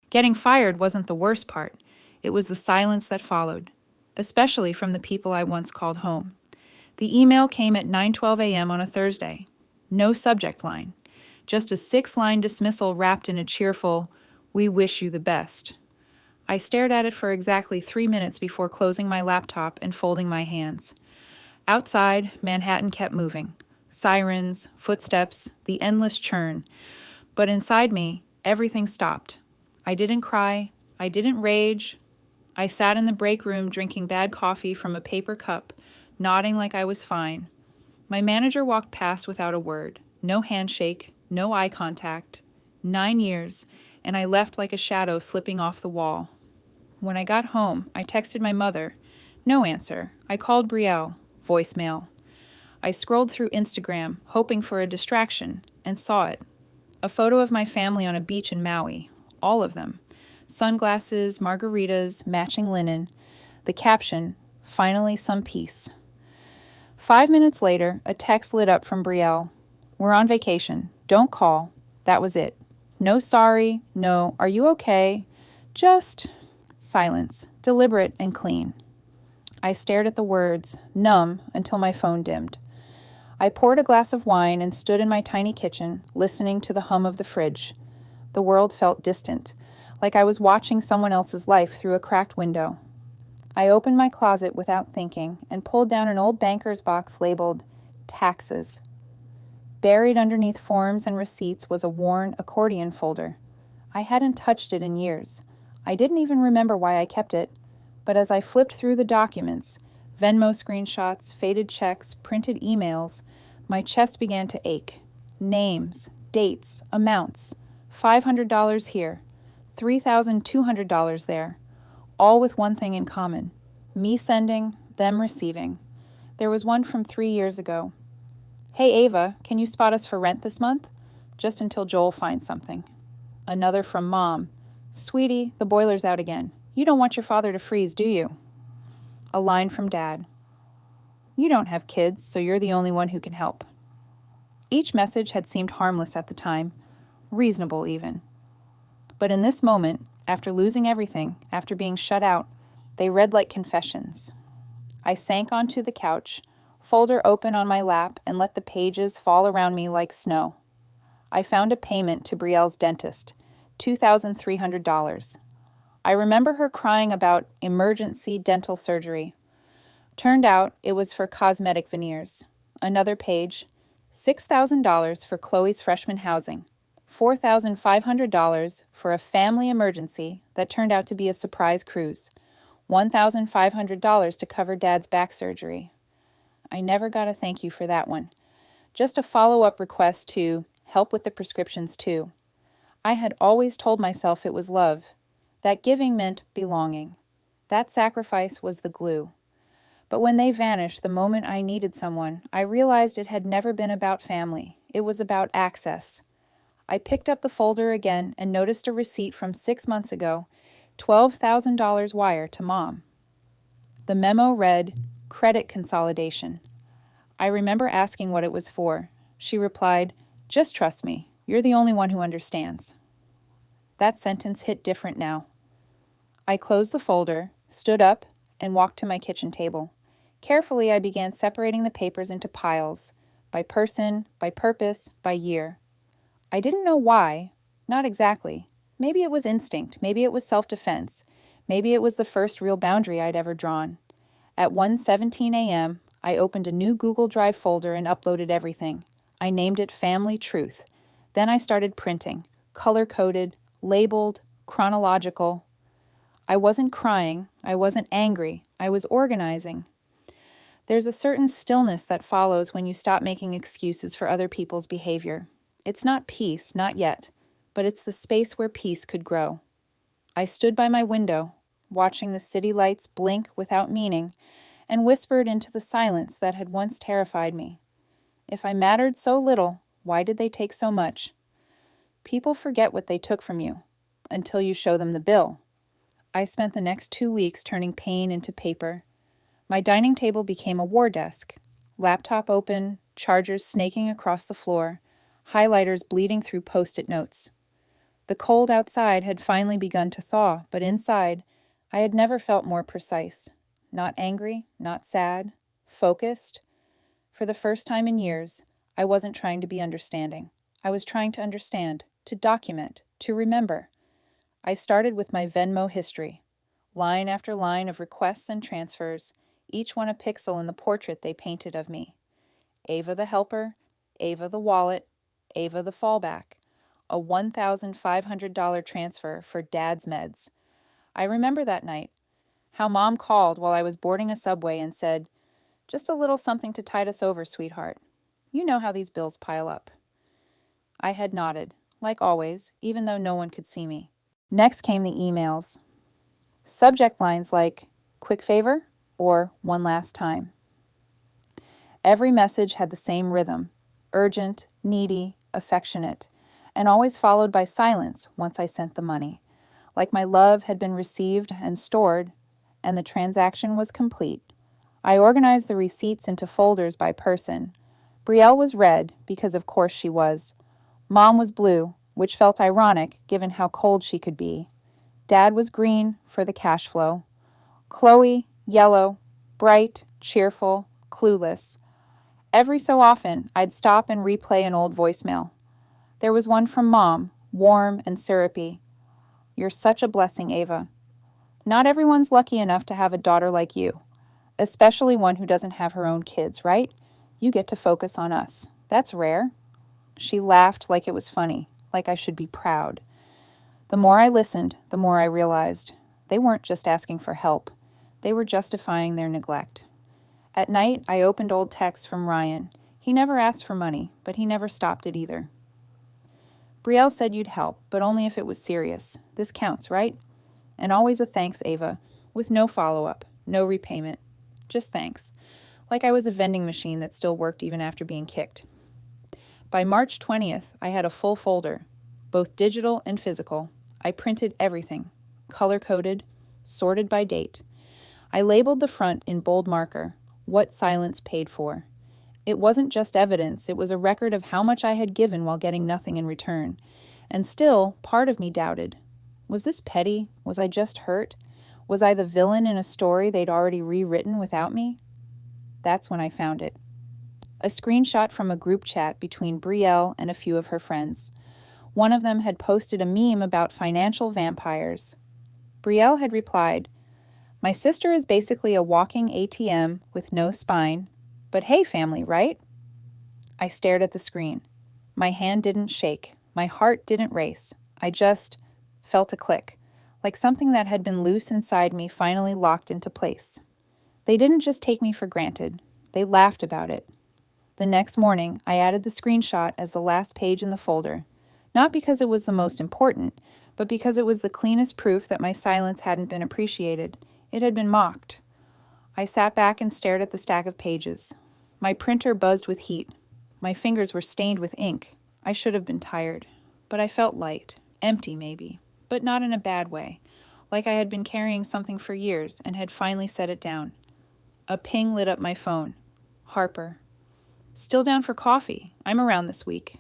Getting fired wasn't the worst part. It was the silence that followed, especially from the people I once called home. The email came at 9:12 a.m. on a Thursday. No subject line. Just a 6-line dismissal wrapped in a cheerful, "We wish you the best." I stared at it for exactly 3 minutes before closing my laptop and folding my hands. Outside, Manhattan kept moving. Sirens, footsteps, the endless churn. But inside me, everything stopped. I didn't cry. I didn't rage. I sat in the break room drinking bad coffee from a paper cup, nodding like I was fine. My manager walked past without a word. No handshake, no eye contact. 9 years, and I left like a shadow slipping off the wall. When I got home, I texted my mother. No answer. I called Brielle. Voicemail. I scrolled through Instagram, hoping for a distraction, and saw it. A photo of my family on a beach in Maui. All of them. Sunglasses, margaritas, matching linen. The caption, "Finally some peace." 5 minutes later, a text lit up from Brielle. "We're on vacation. Don't call." That was it. No sorry, no, "Are you okay?" Just silence, deliberate and clean. I stared at the words, numb, until my phone dimmed. I poured a glass of wine and stood in my tiny kitchen, listening to the hum of the fridge. The world felt distant, like I was watching someone else's life through a cracked window. I opened my closet without thinking and pulled down an old banker's box labeled taxes. Buried underneath forms and receipts was a worn accordion folder. I hadn't touched it in years. I didn't even remember why I kept it, but as I flipped through the documents, Venmo screenshots, faded checks, printed emails, my chest began to ache. Names, dates, amounts, $500 here, $3,200 there, all with one thing in common. Me sending, them receiving. There was one from 3 years ago. "Hey Ava, can you spot us for rent this month? Just until Joel finds something." Another from Mom. "Sweetie, the boiler's out again. You don't want your father to freeze, do you?" A line from Dad. "You don't have kids, so you're the only one who can help." Each message had seemed harmless at the time, reasonable even. But in this moment, after losing everything, after being shut out, they read like confessions. I sank onto the couch, folder open on my lap, and let the pages fall around me like snow. I found a payment to Brielle's dentist, $2,300. I remember her crying about emergency dental surgery. Turned out it was for cosmetic veneers. Another page, $6,000 for Chloe's freshman housing, $4,500 for a family emergency that turned out to be a surprise cruise, $1,500 to cover Dad's back surgery. I never got a thank you for that one. Just a follow-up request to help with the prescriptions too. I had always told myself it was love, that giving meant belonging. That sacrifice was the glue. But when they vanished the moment I needed someone, I realized it had never been about family. It was about access. I picked up the folder again and noticed a receipt from 6 months ago, $12,000 wire to Mom. The memo read, "Credit consolidation." I remember asking what it was for. She replied, "Just trust me. You're the only one who understands." That sentence hit different now. I closed the folder, stood up, and walked to my kitchen table. Carefully, I began separating the papers into piles, by person, by purpose, by year. I didn't know why, not exactly. Maybe it was instinct, maybe it was self-defense, maybe it was the first real boundary I'd ever drawn. At 1:17 a.m., I opened a new Google Drive folder and uploaded everything. I named it Family Truth. Then I started printing, color-coded, labeled, chronological. I wasn't crying, I wasn't angry, I was organizing. There's a certain stillness that follows when you stop making excuses for other people's behavior. It's not peace, not yet, but it's the space where peace could grow. I stood by my window, watching the city lights blink without meaning, and whispered into the silence that had once terrified me. If I mattered so little, why did they take so much? People forget what they took from you, until you show them the bill. I spent the next 2 weeks turning pain into paper. My dining table became a war desk. Laptop open, chargers snaking across the floor, highlighters bleeding through Post-it notes. The cold outside had finally begun to thaw, but inside, I had never felt more precise. Not angry, not sad, focused. For the first time in years, I wasn't trying to be understanding. I was trying to understand, to document, to remember. I started with my Venmo history. Line after line of requests and transfers, each one a pixel in the portrait they painted of me. Ava the helper, Ava the wallet, Ava the fallback. A $1,500 transfer for Dad's meds. I remember that night, how Mom called while I was boarding a subway and said, "Just a little something to tide us over, sweetheart. You know how these bills pile up." I had nodded, like always, even though no one could see me. Next came the emails. Subject lines like, "Quick favor," or "One last time." Every message had the same rhythm, urgent, needy, affectionate, and always followed by silence once I sent the money, like my love had been received and stored, and the transaction was complete. I organized the receipts into folders by person. Brielle was red, because of course she was. Mom was blue, which felt ironic given how cold she could be. Dad was green for the cash flow. Chloe, yellow, bright, cheerful, clueless. Every so often, I'd stop and replay an old voicemail. There was one from Mom, warm and syrupy. "You're such a blessing, Ava. Not everyone's lucky enough to have a daughter like you, especially one who doesn't have her own kids, right? You get to focus on us. That's rare." She laughed like it was funny, like I should be proud. The more I listened, the more I realized they weren't just asking for help. They were justifying their neglect. At night, I opened old texts from Ryan. He never asked for money, but he never stopped it either. "Brielle said you'd help, but only if it was serious. This counts, right? And always a thanks, Ava, with no follow-up, no repayment. Just thanks. Like I was a vending machine that still worked even after being kicked." By March 20th, I had a full folder, both digital and physical. I printed everything, color-coded, sorted by date. I labeled the front in bold marker, "What silence paid for." It wasn't just evidence, it was a record of how much I had given while getting nothing in return. And still, part of me doubted. Was this petty? Was I just hurt? Was I the villain in a story they'd already rewritten without me? That's when I found it. A screenshot from a group chat between Brielle and a few of her friends. One of them had posted a meme about financial vampires. Brielle had replied, "My sister is basically a walking ATM with no spine. But hey, family, right?" I stared at the screen. My hand didn't shake. My heart didn't race. I just felt a click, like something that had been loose inside me finally locked into place. They didn't just take me for granted. They laughed about it. The next morning, I added the screenshot as the last page in the folder, not because it was the most important, but because it was the cleanest proof that my silence hadn't been appreciated. It had been mocked. I sat back and stared at the stack of pages. My printer buzzed with heat. My fingers were stained with ink. I should have been tired, but I felt light, empty maybe, but not in a bad way, like I had been carrying something for years and had finally set it down. A ping lit up my phone. Harper. "Still down for coffee? I'm around this week."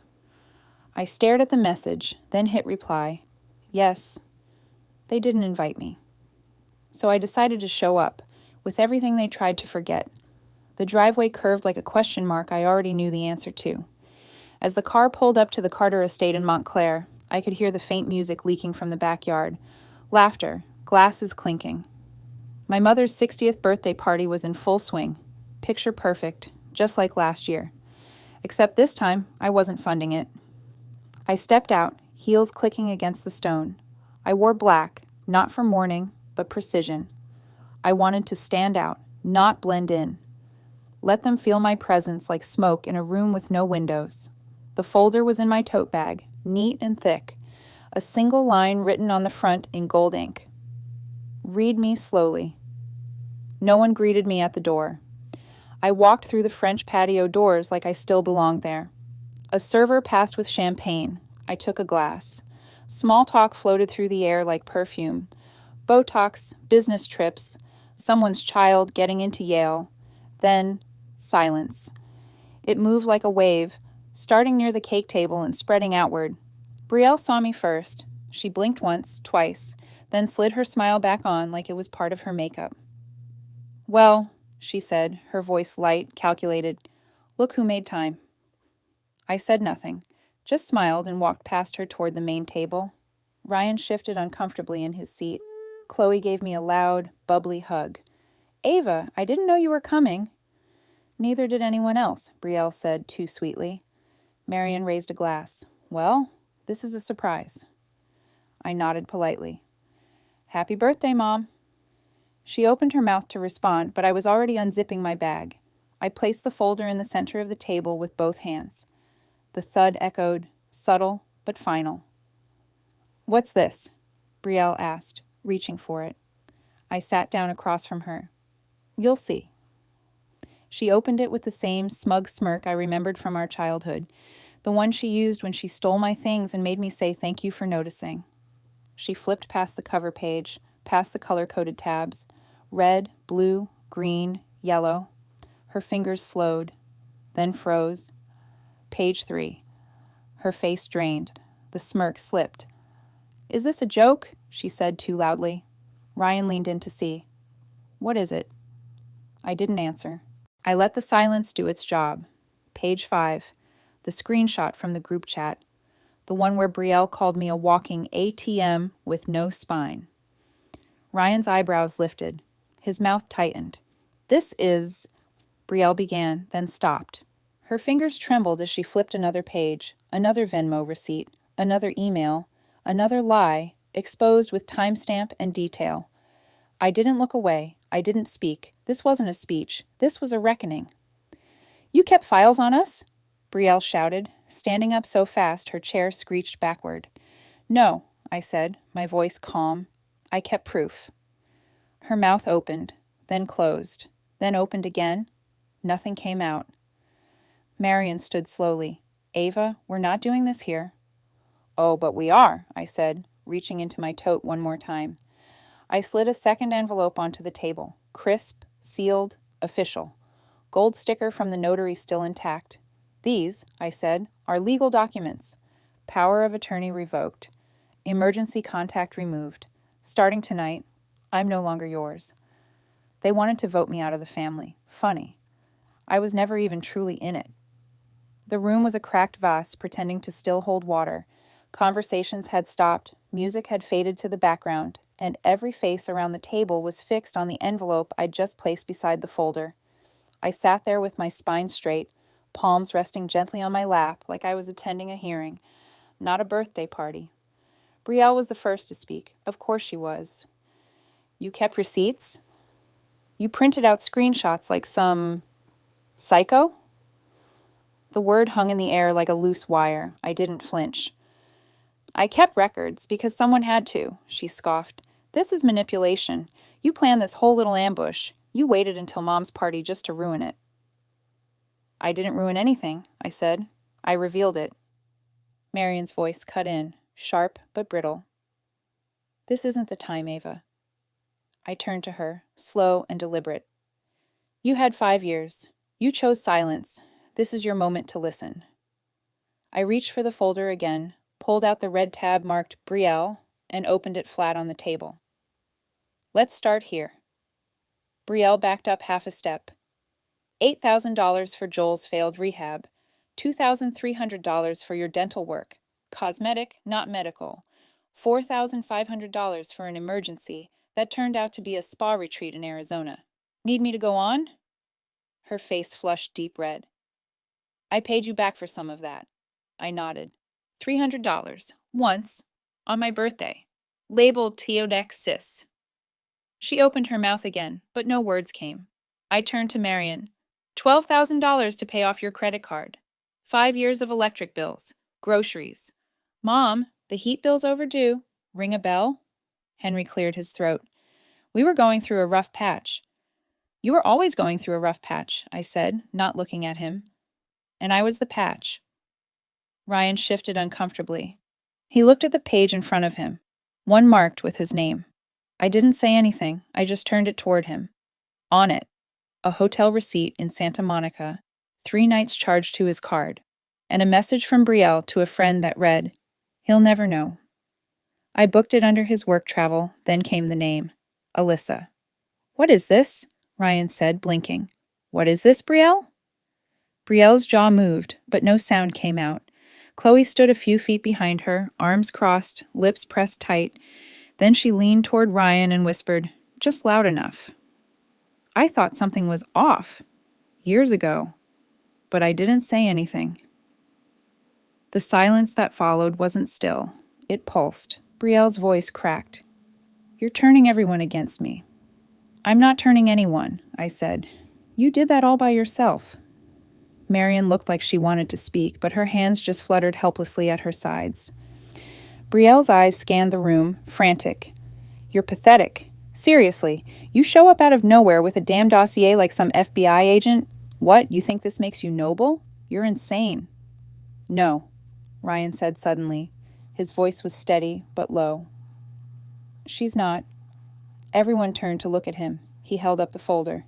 I stared at the message, then hit reply. Yes. They didn't invite me. So I decided to show up, with everything they tried to forget. The driveway curved like a question mark I already knew the answer to. As the car pulled up to the Carter estate in Montclair, I could hear the faint music leaking from the backyard. Laughter, glasses clinking. My mother's 60th birthday party was in full swing. Picture perfect, just like last year. Except this time, I wasn't funding it. I stepped out, heels clicking against the stone. I wore black, not for mourning, but precision. I wanted to stand out, not blend in. Let them feel my presence like smoke in a room with no windows. The folder was in my tote bag, neat and thick. A single line written on the front in gold ink. Read me slowly. No one greeted me at the door. I walked through the French patio doors like I still belonged there. A server passed with champagne. I took a glass. Small talk floated through the air like perfume. Botox, business trips, someone's child getting into Yale. Then, silence. It moved like a wave, starting near the cake table and spreading outward. Brielle saw me first. She blinked once, twice, then slid her smile back on like it was part of her makeup. "Well," she said, her voice light, calculated, "look who made time." I said nothing, just smiled and walked past her toward the main table. Ryan shifted uncomfortably in his seat. Chloe gave me a loud, bubbly hug. "Ava, I didn't know you were coming." "Neither did anyone else," Brielle said too sweetly. Marion raised a glass. "Well, this is a surprise." I nodded politely. "Happy birthday, Mom." She opened her mouth to respond, but I was already unzipping my bag. I placed the folder in the center of the table with both hands. The thud echoed, subtle but final. "What's this?" Brielle asked, reaching for it. I sat down across from her. "You'll see." She opened it with the same smug smirk I remembered from our childhood, the one she used when she stole my things and made me say thank you for noticing. She flipped past the cover page, past the color-coded tabs. Red, blue, green, yellow. Her fingers slowed, then froze. Page 3. Her face drained. The smirk slipped. "Is this a joke?" she said too loudly. Ryan leaned in to see. "What is it?" I didn't answer. I let the silence do its job. Page 5. The screenshot from the group chat. The one where Brielle called me a walking ATM with no spine. Ryan's eyebrows lifted. His mouth tightened. "This is..." Brielle began, then stopped. Her fingers trembled as she flipped another page, another Venmo receipt, another email, another lie, exposed with timestamp and detail. I didn't look away. I didn't speak. This wasn't a speech. This was a reckoning. "You kept files on us?" Brielle shouted, standing up so fast her chair screeched backward. "No," I said, my voice calm. "I kept proof." Her mouth opened, then closed, then opened again. Nothing came out. Marion stood slowly. "Ava, we're not doing this here." "Oh, but we are," I said, reaching into my tote one more time. I slid a second envelope onto the table. Crisp, sealed, official. Gold sticker from the notary still intact. "These," I said, "are legal documents. Power of attorney revoked. Emergency contact removed. Starting tonight, I'm no longer yours." They wanted to vote me out of the family. Funny. I was never even truly in it. The room was a cracked vase pretending to still hold water. Conversations had stopped, music had faded to the background, and every face around the table was fixed on the envelope I'd just placed beside the folder. I sat there with my spine straight, palms resting gently on my lap like I was attending a hearing, not a birthday party. Brielle was the first to speak. Of course she was. "You kept receipts? You printed out screenshots like some psycho?" The word hung in the air like a loose wire. I didn't flinch. "I kept records because someone had to," she scoffed. "This is manipulation. You planned this whole little ambush. You waited until Mom's party just to ruin it." "I didn't ruin anything," I said. "I revealed it." Marion's voice cut in, sharp but brittle. "This isn't the time, Ava." I turned to her, slow and deliberate. "You had 5 years. You chose silence. This is your moment to listen." I reached for the folder again, pulled out the red tab marked Brielle, and opened it flat on the table. "Let's start here." Brielle backed up half a step. $8,000 for Joel's failed rehab. $2,300 for your dental work. Cosmetic, not medical. $4,500 for an emergency that turned out to be a spa retreat in Arizona. Need me to go on? Her face flushed deep red. "I paid you back for some of that." I nodded. $300. Once. On my birthday. Labeled Teodex Sis. She opened her mouth again, but no words came. I turned to Marion. $12,000 to pay off your credit card. 5 years of electric bills. Groceries. Mom, the heat bill's overdue. Ring a bell? Henry cleared his throat. "We were going through a rough patch." "You were always going through a rough patch," I said, not looking at him. "And I was the patch." Ryan shifted uncomfortably. He looked at the page in front of him, one marked with his name. I didn't say anything. I just turned it toward him. On it, a hotel receipt in Santa Monica, 3 nights charged to his card, and a message from Brielle to a friend that read, "He'll never know." I booked it under his work travel, then came the name. Alyssa. What is this? Ryan said, blinking. What is this, Brielle? Brielle's jaw moved, but no sound came out. Chloe stood a few feet behind her, arms crossed, lips pressed tight. Then she leaned toward Ryan and whispered, just loud enough. I thought something was off. Years ago. But I didn't say anything. The silence that followed wasn't still. It pulsed. Brielle's voice cracked. You're turning everyone against me. I'm not turning anyone, I said. You did that all by yourself. Marion looked like she wanted to speak, but her hands just fluttered helplessly at her sides. Brielle's eyes scanned the room, frantic. You're pathetic. Seriously, you show up out of nowhere with a damn dossier like some FBI agent? What, you think this makes you noble? You're insane. No, Ryan said suddenly. His voice was steady, but low. She's not. Everyone turned to look at him. He held up the folder.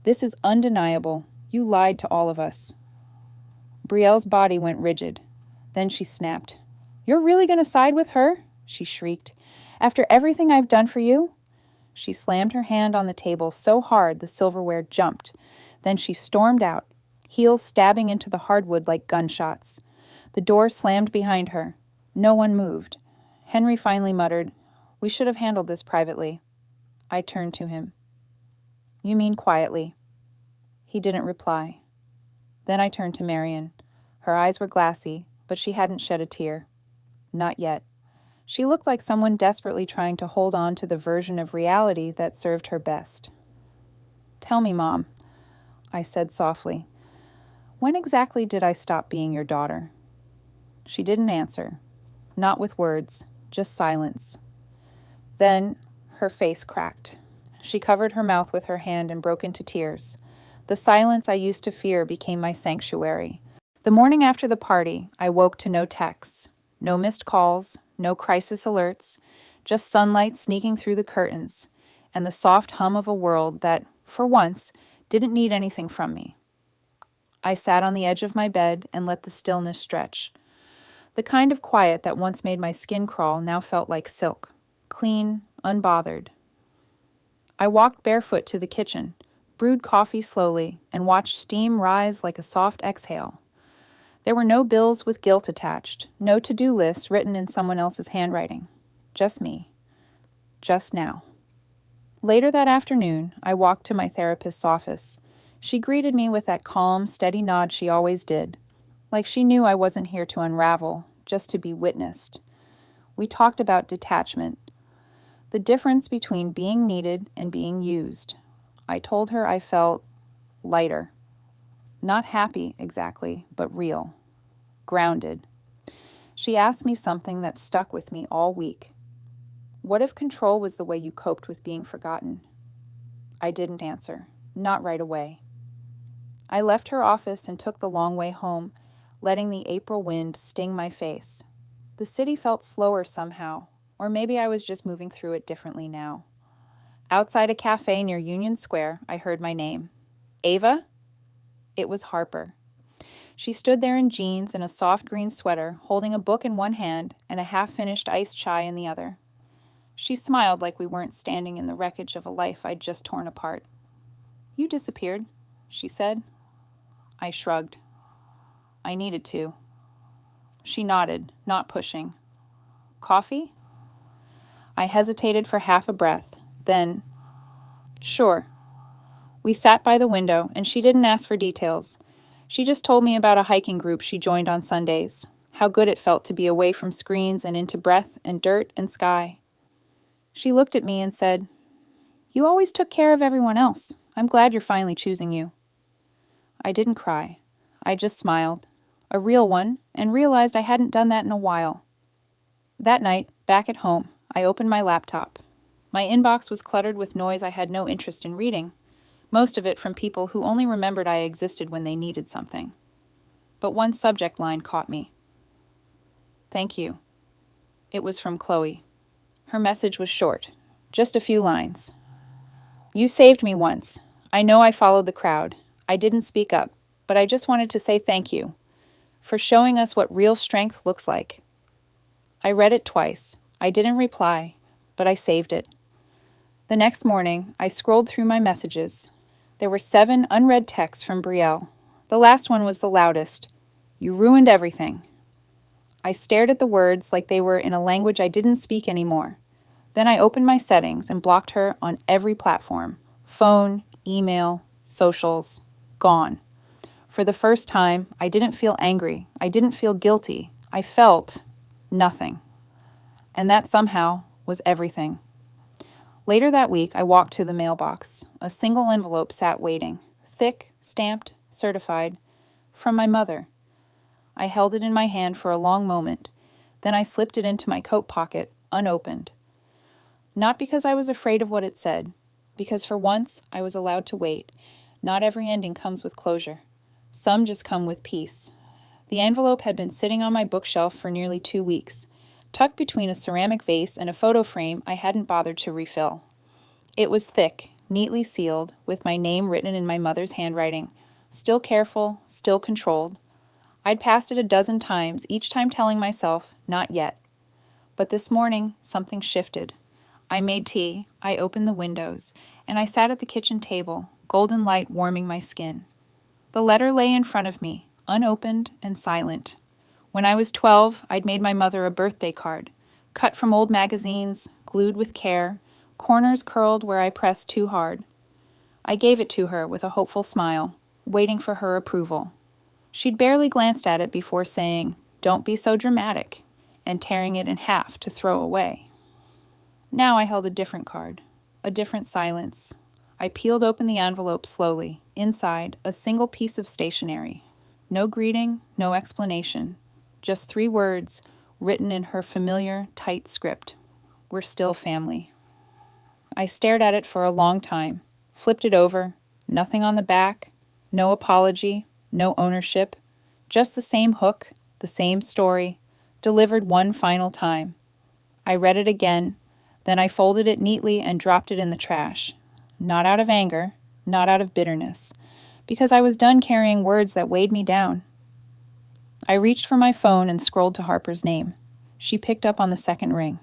This is undeniable. You lied to all of us. Brielle's body went rigid. Then she snapped. You're really going to side with her? She shrieked. After everything I've done for you? She slammed her hand on the table so hard the silverware jumped. Then she stormed out, heels stabbing into the hardwood like gunshots. The door slammed behind her. No one moved. Henry finally muttered, We should have handled this privately. I turned to him. You mean quietly? He didn't reply. Then I turned to Marion. Her eyes were glassy, but she hadn't shed a tear. Not yet. She looked like someone desperately trying to hold on to the version of reality that served her best. Tell me, Mom, I said softly. When exactly did I stop being your daughter? She didn't answer. Not with words, just silence. Then her face cracked. She covered her mouth with her hand and broke into tears. The silence I used to fear became my sanctuary. The morning after the party, I woke to no texts, no missed calls, no crisis alerts, just sunlight sneaking through the curtains, and the soft hum of a world that, for once, didn't need anything from me. I sat on the edge of my bed and let the stillness stretch. The kind of quiet that once made my skin crawl now felt like silk, clean, unbothered. I walked barefoot to the kitchen, brewed coffee slowly, and watched steam rise like a soft exhale. There were no bills with guilt attached, no to-do lists written in someone else's handwriting. Just me. Just now. Later that afternoon, I walked to my therapist's office. She greeted me with that calm, steady nod she always did, like she knew I wasn't here to unravel, just to be witnessed. We talked about detachment, the difference between being needed and being used. I told her I felt lighter. Not happy, exactly, but real. Grounded. She asked me something that stuck with me all week. What if control was the way you coped with being forgotten? I didn't answer. Not right away. I left her office and took the long way home, letting the April wind sting my face. The city felt slower somehow, or maybe I was just moving through it differently now. Outside a cafe near Union Square, I heard my name. Ava? It was Harper. She stood there in jeans and a soft green sweater, holding a book in one hand and a half-finished iced chai in the other. She smiled like we weren't standing in the wreckage of a life I'd just torn apart. You disappeared, she said. I shrugged. I needed to. She nodded, not pushing. Coffee? I hesitated for half a breath, then, sure. We sat by the window, and she didn't ask for details. She just told me about a hiking group she joined on Sundays, how good it felt to be away from screens and into breath and dirt and sky. She looked at me and said, You always took care of everyone else. I'm glad you're finally choosing you. I didn't cry. I just smiled, a real one, and realized I hadn't done that in a while. That night, back at home, I opened my laptop. My inbox was cluttered with noise I had no interest in reading, most of it from people who only remembered I existed when they needed something. But one subject line caught me. Thank you. It was from Chloe. Her message was short, just a few lines. You saved me once. I know I followed the crowd. I didn't speak up, but I just wanted to say thank you for showing us what real strength looks like. I read it twice. I didn't reply, but I saved it. The next morning, I scrolled through my messages. There were 7 unread texts from Brielle. The last one was the loudest. "You ruined everything." I stared at the words like they were in a language I didn't speak anymore. Then I opened my settings and blocked her on every platform. Phone, email, socials, gone. For the first time, I didn't feel angry. I didn't feel guilty. I felt nothing. And that somehow was everything. Later that week, I walked to the mailbox. A single envelope sat waiting, thick, stamped, certified, from my mother. I held it in my hand for a long moment. Then I slipped it into my coat pocket, unopened. Not because I was afraid of what it said, because for once I was allowed to wait. Not every ending comes with closure. Some just come with peace. The envelope had been sitting on my bookshelf for nearly 2 weeks, tucked between a ceramic vase and a photo frame I hadn't bothered to refill. It was thick, neatly sealed, with my name written in my mother's handwriting, still careful, still controlled. I'd passed it a dozen times, each time telling myself, not yet. But this morning, something shifted. I made tea, I opened the windows, and I sat at the kitchen table, golden light warming my skin. The letter lay in front of me, unopened and silent. When I was 12, I'd made my mother a birthday card, cut from old magazines, glued with care, corners curled where I pressed too hard. I gave it to her with a hopeful smile, waiting for her approval. She'd barely glanced at it before saying, "Don't be so dramatic," and tearing it in half to throw away. Now I held a different card, a different silence. I peeled open the envelope slowly. Inside, a single piece of stationery. No greeting, no explanation. Just 3 words, written in her familiar, tight script. "We're still family." I stared at it for a long time, flipped it over, nothing on the back, no apology, no ownership, just the same hook, the same story, delivered one final time. I read it again, then I folded it neatly and dropped it in the trash. Not out of anger, not out of bitterness, because I was done carrying words that weighed me down. I reached for my phone and scrolled to Harper's name. She picked up on the second ring.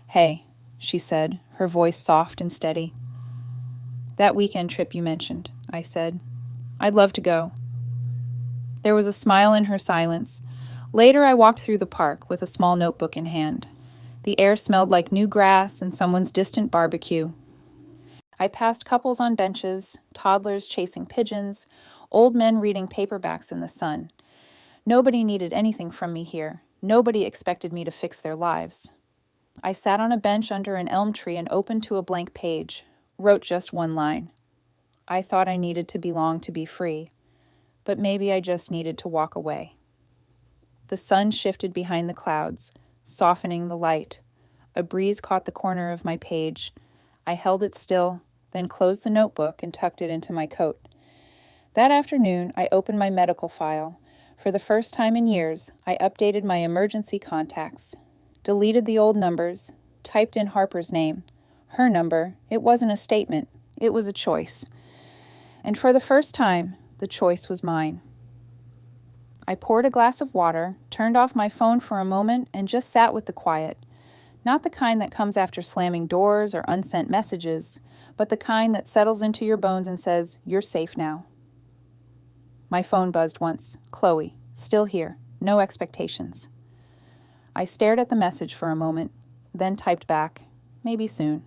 "Hey," she said, her voice soft and steady. "That weekend trip you mentioned," I said. "I'd love to go." There was a smile in her silence. Later, I walked through the park with a small notebook in hand. The air smelled like new grass and someone's distant barbecue. I passed couples on benches, toddlers chasing pigeons, old men reading paperbacks in the sun. Nobody needed anything from me here. Nobody expected me to fix their lives. I sat on a bench under an elm tree and opened to a blank page, wrote just one line. I thought I needed to belong to be free, but maybe I just needed to walk away. The sun shifted behind the clouds, softening the light. A breeze caught the corner of my page. I held it still, then closed the notebook and tucked it into my coat. That afternoon, I opened my medical file. For the first time in years, I updated my emergency contacts, deleted the old numbers, typed in Harper's name. Her number, it wasn't a statement, it was a choice. And for the first time, the choice was mine. I poured a glass of water, turned off my phone for a moment, and just sat with the quiet. Not the kind that comes after slamming doors or unsent messages, but the kind that settles into your bones and says, "You're safe now." My phone buzzed once. Chloe, still here, no expectations. I stared at the message for a moment, then typed back, "Maybe soon."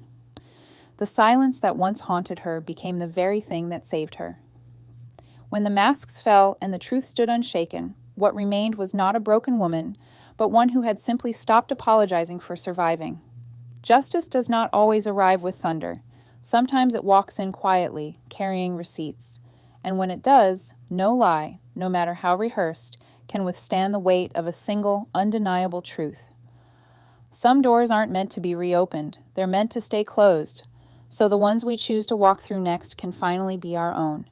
The silence that once haunted her became the very thing that saved her. When the masks fell and the truth stood unshaken, what remained was not a broken woman, but one who had simply stopped apologizing for surviving. Justice does not always arrive with thunder. Sometimes it walks in quietly, carrying receipts. And when it does, no lie, no matter how rehearsed, can withstand the weight of a single, undeniable truth. Some doors aren't meant to be reopened. They're meant to stay closed, so the ones we choose to walk through next can finally be our own.